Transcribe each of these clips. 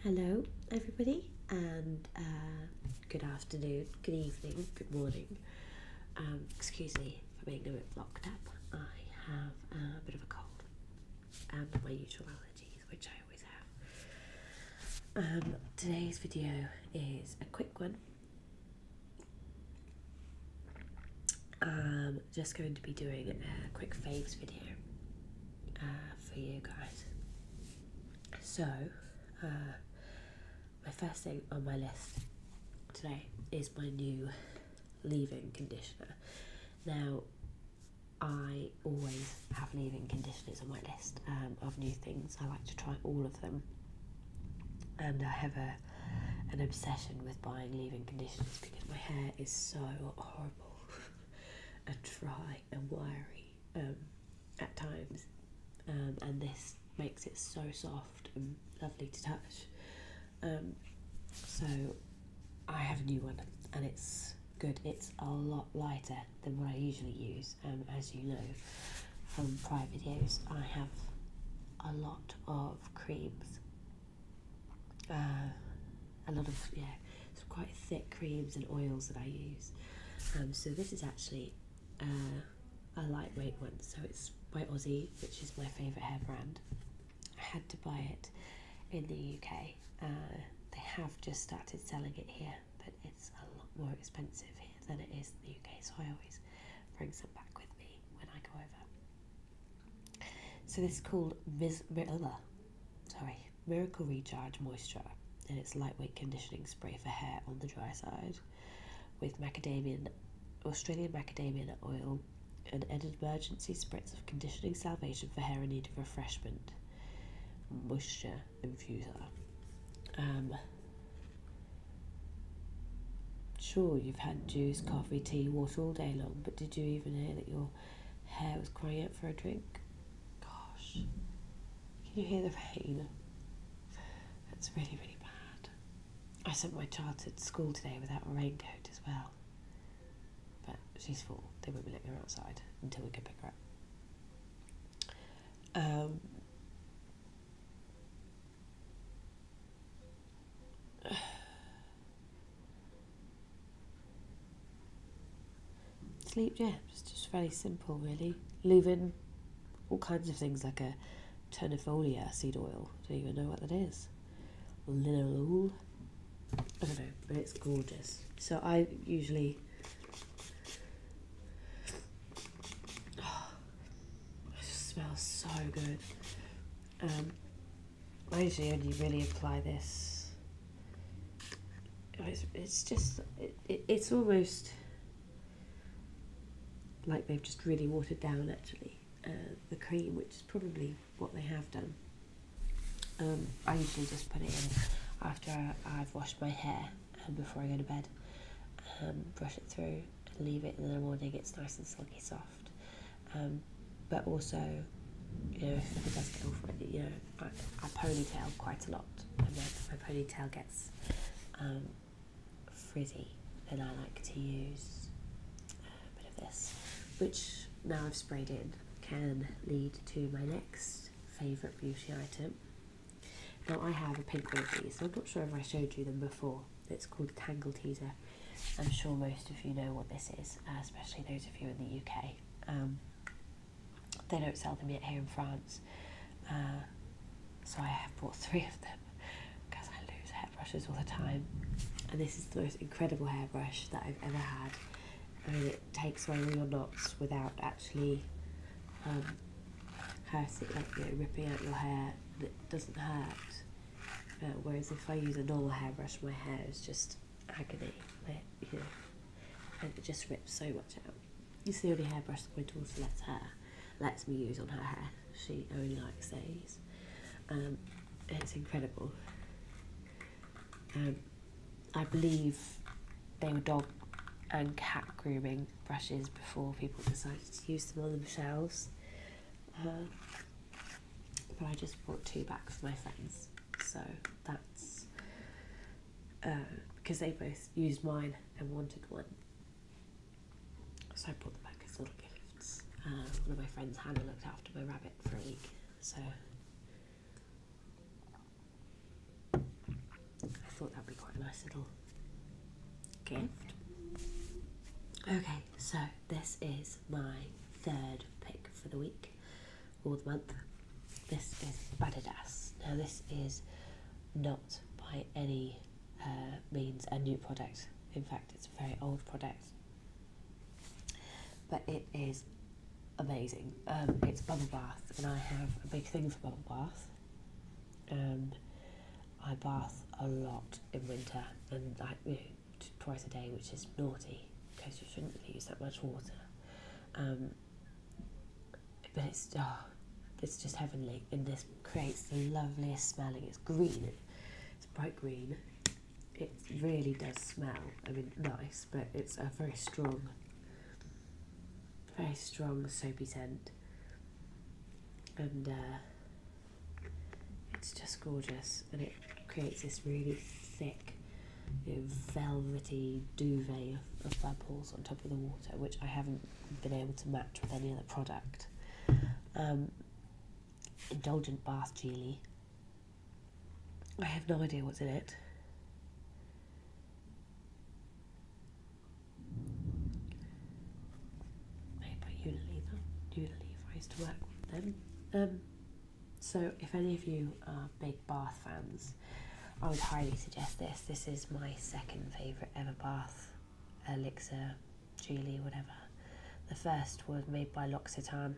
Hello everybody, and good afternoon, good evening, good morning. Excuse me for being a bit blocked up. I have a bit of a cold and my usual allergies, which I always have. Today's video is a quick one. Just going to be doing a quick faves video for you guys. So, my first thing on my list today is my new leave-in conditioner. Now, I always have leave-in conditioners on my list of new things. I like to try all of them, and I have an obsession with buying leave-in conditioners because my hair is so horrible and dry and wiry at times, and this makes it so soft and lovely to touch. So I have a new one and it's good. It's a lot lighter than what I usually use. As you know from prior videos, I have a lot of creams, a lot of some quite thick creams and oils that I use. So this is actually a lightweight one. So it's by Aussie, which is my favourite hair brand. I had to buy it in the UK. They have just started selling it here, but it's a lot more expensive here than it is in the UK, so I always bring some back with me when I go over. So this is called Miracle Recharge Moisture, and it's lightweight conditioning spray for hair on the dry side with Australian macadamia nut oil, and an emergency spritz of conditioning salvation for hair in need of refreshment. Moisture infuser. Sure, you've had juice, coffee, tea, water all day long, but did you even hear that your hair was crying out for a drink? Gosh, can you hear the rain? That's really, really bad. I sent my child to school today without a raincoat as well, but she's 4. They won't let her outside until we can pick her up. Sleep, yeah, it's just very simple really. Leave-in all kinds of things like a ternifolia seed oil. I don't even know what that is. Linalool. I don't know, but it's gorgeous. So I usually it just smells so good. I usually only really apply this. It's just it's almost like they've just really watered down actually the cream, which is probably what they have done. I usually just put it in after I've washed my hair and before I go to bed, brush it through and leave it, and in the morning it's nice and silky soft. But also, you know, if it does get over it, you know, I ponytail quite a lot, and then if my ponytail gets frizzy, then I like to use a bit of this, which now I've sprayed in can lead to my next favourite beauty item. Now I have a pink one of these, so I'm not sure if I showed you them before. It's called Tangle Teaser. I'm sure most of you know what this is, especially those of you in the UK. They don't sell them yet here in France, so I have bought 3 of them because I lose hairbrushes all the time. And this is the most incredible hairbrush that I've ever had. I mean, it takes away all your knots without actually hurting, like, you know, ripping out your hair, and it doesn't hurt. Whereas if I use a normal hairbrush, my hair is just agony, you know, and it just rips so much out. It's the only hairbrush that my daughter lets me use on her hair. She only likes these. It's incredible. I believe they were dog and cat grooming brushes before people decided to use them on themselves. But I just brought 2 back for my friends, so that's because they both used mine and wanted one, so I brought them back as little gifts. One of my friends, Hannah, looked after my rabbit for a week, so thought that'd be quite a nice little gift. Okay, so this is my third pick for the week, or the month. This is Adidas. Now this is not by any means a new product. In fact, it's a very old product, but it is amazing. It's bubble bath, and I have a big thing for bubble bath. I bath a lot in winter, and twice a day, which is naughty because you shouldn't use that much water. But it's just heavenly, and this creates the loveliest smelling. It's green, it's bright green. It really does smell, I mean, nice, but it's a very strong soapy scent, and it's just gorgeous, and it creates this really thick, velvety duvet of bubbles on top of the water, which I haven't been able to match with any other product. Indulgent bath jelly. I have no idea what's in it. Made by Unilever. I used to work with them. So if any of you are big bath fans, I would highly suggest this. This is my second favourite ever bath elixir, jelly, whatever. The first was made by L'Occitane,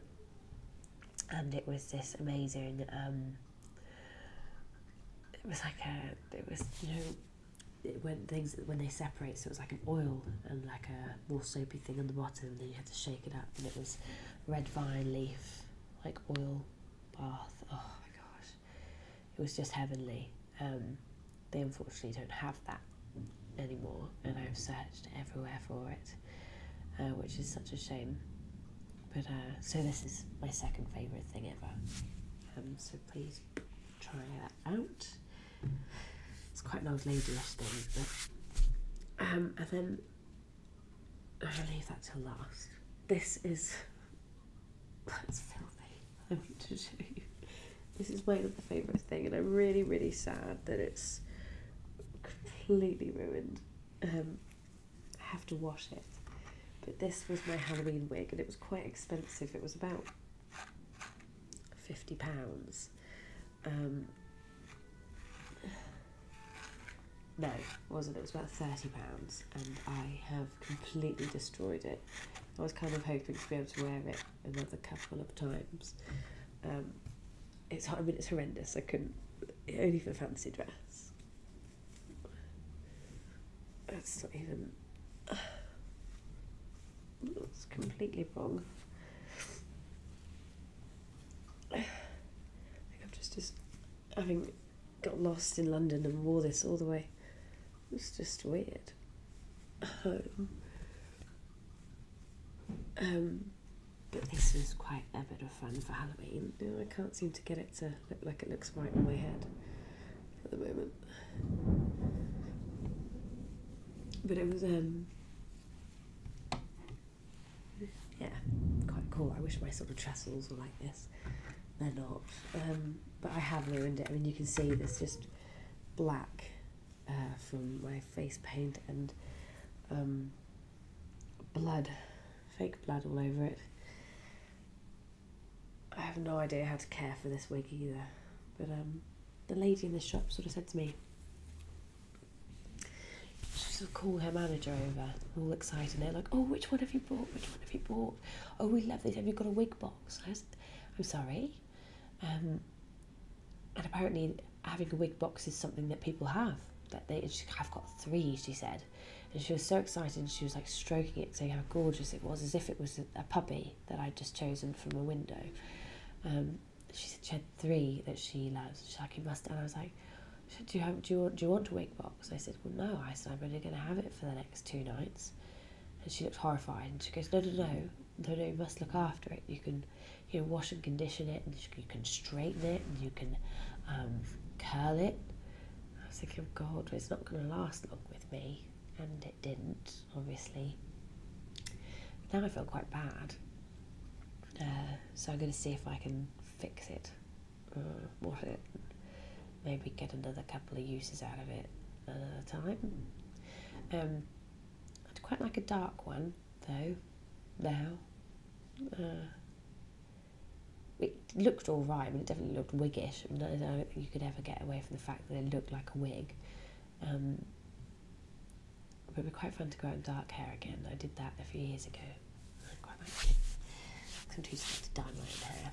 and it was this amazing, when they separate, so it was like an oil and like a more soapy thing on the bottom, and then you had to shake it up, and it was red vine leaf, like oil bath. Oh my gosh, it was just heavenly. They unfortunately don't have that anymore, and I've searched everywhere for it, which is such a shame. But so this is my second favourite thing ever. So please try that out. It's quite an old ladyish thing, but and then I'll leave that till last. This is, it's filthy. I want to show you. This is my other favourite thing, and I'm really, really sad that it's completely ruined. I have to wash it. But this was my Halloween wig, and it was quite expensive. It was about £50. No, it wasn't. It was about £30, and I have completely destroyed it. I was kind of hoping to be able to wear it another couple of times. It's horrendous. I couldn't, only for fancy dress. It's not even, it's completely wrong. I think I'm just having got lost in London and wore this all the way. It's just weird. But this was quite a bit of fun for Halloween. You know, I can't seem to get it to look like it looks right on my head at the moment. But it was, yeah, quite cool. I wish my sort of trestles were like this. They're not. But I have ruined it. I mean, you can see there's just black from my face paint and blood, fake blood all over it. I have no idea how to care for this wig either. But the lady in the shop sort of said to me, she sort of called her manager over, all excited. They're like, "Oh, which one have you bought? Which one have you bought? Oh, we love this. Have you got a wig box?" I said, "I'm sorry." And apparently having a wig box is something that people have. I've got 3, she said. And she was so excited, and she was like stroking it, saying how gorgeous it was, as if it was a puppy that I'd just chosen from a window. She said she had 3 that she loves. She's like, "You must," and I was like, "Do you want a wig box?" I said, "Well, no." I said, "I'm only going to have it for the next 2 nights." And she looked horrified, and she goes, No, you must look after it. You can, wash and condition it, and you can straighten it, and you can curl it. I was thinking, oh God, it's not going to last long with me. And it didn't, obviously. Now I feel quite bad. So I'm going to see if I can fix it, wash it, maybe get another couple of uses out of it. another time. I'd quite like a dark one though now. It looked alright, but it definitely looked wiggish. I don't think you could ever get away from the fact that it looked like a wig. But it'd be quite fun to go out in dark hair again. I did that a few years ago. I quite like it. I'm too scared to dye my own hair.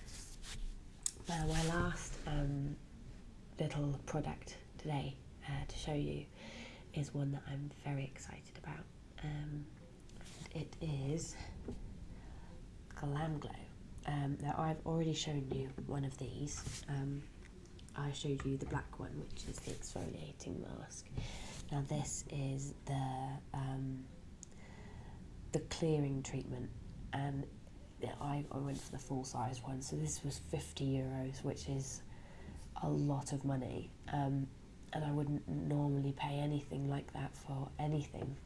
Now my last little product today to show you is one that I'm very excited about. It is Glam Glow. Now I've already shown you one of these. I showed you the black one, which is the exfoliating mask. Now this is the clearing treatment, and I went for the full size one, so this was €50, which is a lot of money, and I wouldn't normally pay anything like that for anything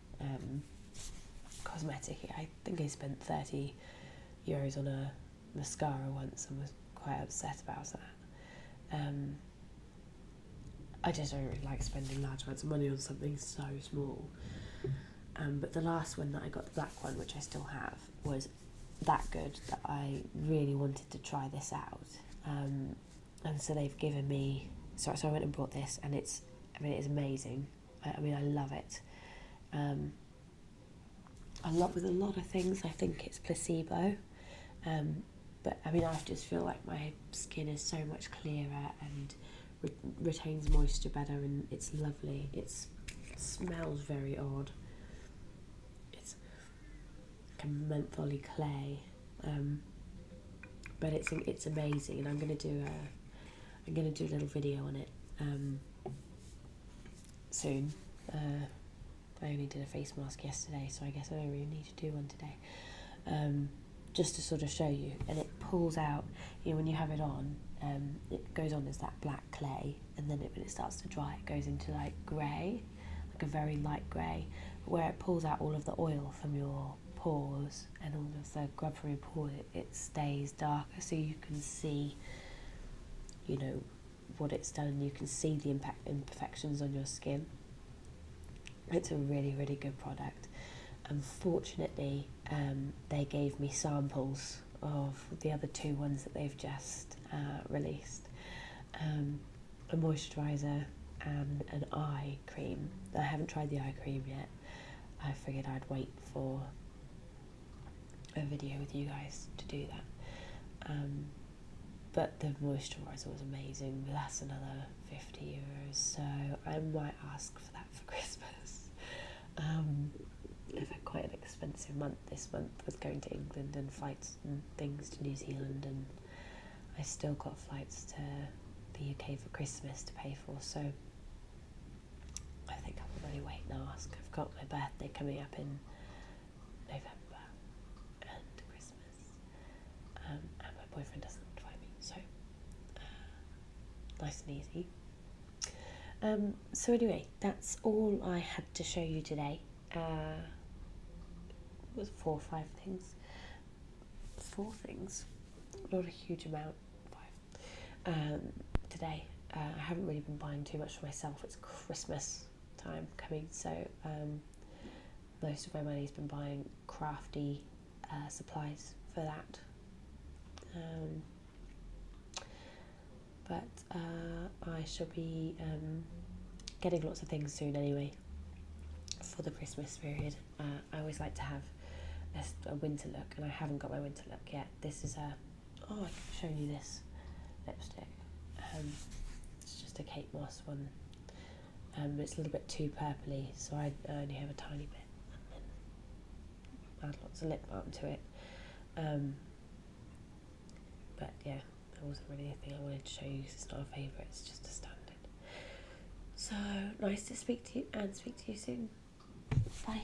cosmetic. I think I spent €30 on a mascara once and was quite upset about that. I just don't really like spending large amounts of money on something so small. But the last one that I got, the black one, which I still have, was that good that I really wanted to try this out. And so they've given me, so I went and bought this, and it's amazing. I mean, I love it. With a lot of things, I think it's placebo. But I mean, I just feel like my skin is so much clearer and retains moisture better, and it's lovely. It smells very odd. It's like a mentholy clay, but it's amazing, and I'm gonna do a little video on it soon. I only did a face mask yesterday, so I guess I don't really need to do one today. Just to sort of show you, and it pulls out, you know, when you have it on, it goes on as that black clay, and then when it starts to dry, it goes into like grey, like a very light grey, where it pulls out all of the oil from your pores and all of the grub from your pores, it stays darker, so you can see, you know, what it's done. You can see the imperfections on your skin. It's a really, really good product. Unfortunately, they gave me samples of the other two ones that they've just released, a moisturiser and an eye cream. I haven't tried the eye cream yet. I figured I'd wait for a video with you guys to do that. But the moisturiser was amazing. That's another €50, so I might ask for that for Christmas. I've had quite an expensive month this month with going to England and flights and things to New Zealand, and I still got flights to the UK for Christmas to pay for, so I think I'll probably wait and ask. I've got my birthday coming up in November and Christmas, and my boyfriend doesn't invite me, so nice and easy. So anyway, that's all I had to show you today. It was 4 or 5 things. 4 things, not a huge amount. 5 today. I haven't really been buying too much for myself. It's Christmas time coming, so most of my money's been buying crafty supplies for that. But I shall be getting lots of things soon anyway for the Christmas period. I always like to have a winter look, and I haven't got my winter look yet. This is I can show you this lipstick. It's just a Kate Moss one. It's a little bit too purpley, so I only have a tiny bit, and then add lots of lip balm to it. But yeah, that wasn't really a thing I wanted to show you because it's not a favourite, it's just a standard. So nice to speak to you, and speak to you soon. Bye.